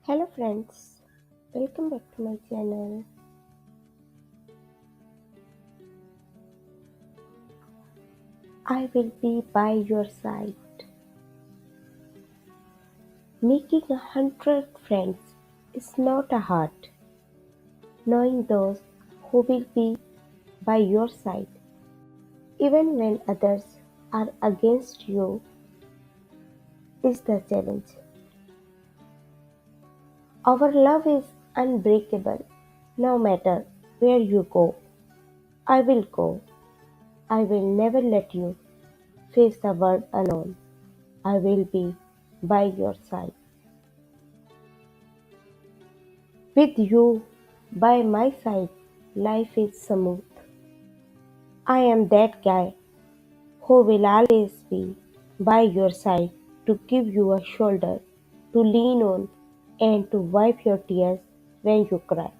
Hello friends, welcome back to my channel. I will be by your side. Making 100 friends is not a hard. Knowing those who will be by your side, even when others are against you, is the challenge. Our love is unbreakable. No matter where you go, I will go. I will never let you face the world alone. I will be by your side. With you by my side, life is smooth. I am that guy who will always be by your side to give you a shoulder to lean on and to wipe your tears when you cry.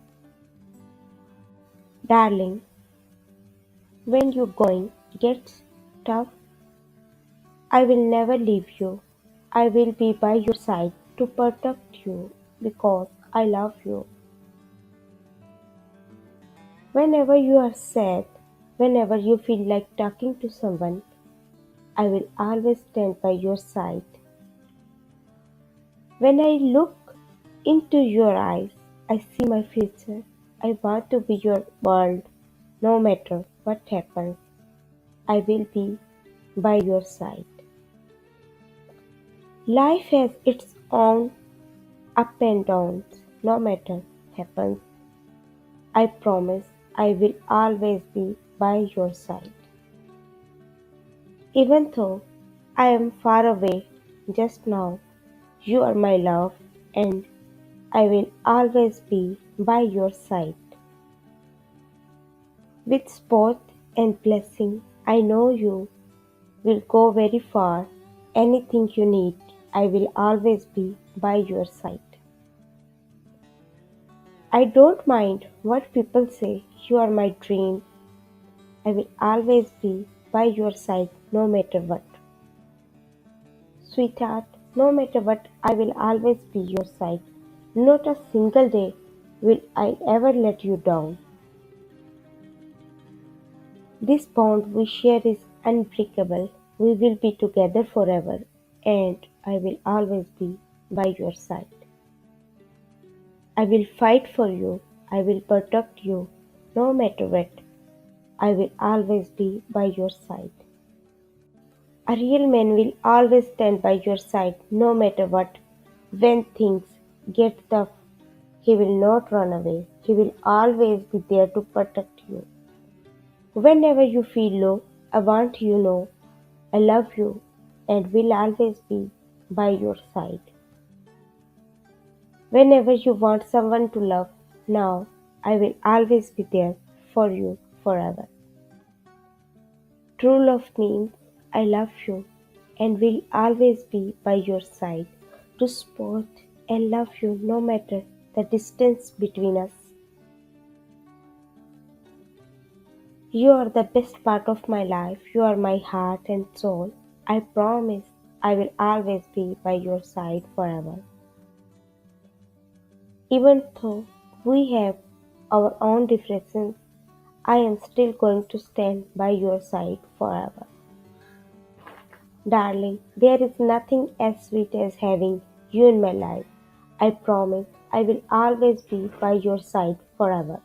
Darling, when your going gets tough, I will never leave you. I will be by your side to protect you because I love you. Whenever you are sad, whenever you feel like talking to someone, I will always stand by your side. When I look into your eyes, I see my future. I want to be your world. No matter what happens, I will be by your side. Life has its own up and downs. No matter happens, I promise I will always be by your side. Even though I am far away just now, you are my love, and I will always be by your side. With sport and blessing, I know you will go very far. Anything you need, I will always be by your side. I don't mind what people say, you are my dream. I will always be by your side no matter what. Sweetheart, no matter what, I will always be your side. Not a single day will I ever let you down. This bond we share is unbreakable. We will be together forever, and I will always be by your side. I will fight for you. I will protect you. No matter what, I will always be by your side. A real man will always stand by your side no matter what. When things get tough, he will not run away. He will always be there to protect you. Whenever you feel low, I want you to know I love you and will always be by your side. Whenever you want someone to love, now I will always be there for you forever. True love means I love you and will always be by your side to support and love you no matter the distance between us. You are the best part of my life. You are my heart and soul. I promise I will always be by your side forever. Even though we have our own differences, I am still going to stand by your side forever. Darling, there is nothing as sweet as having you in my life. I promise I will always be by your side forever.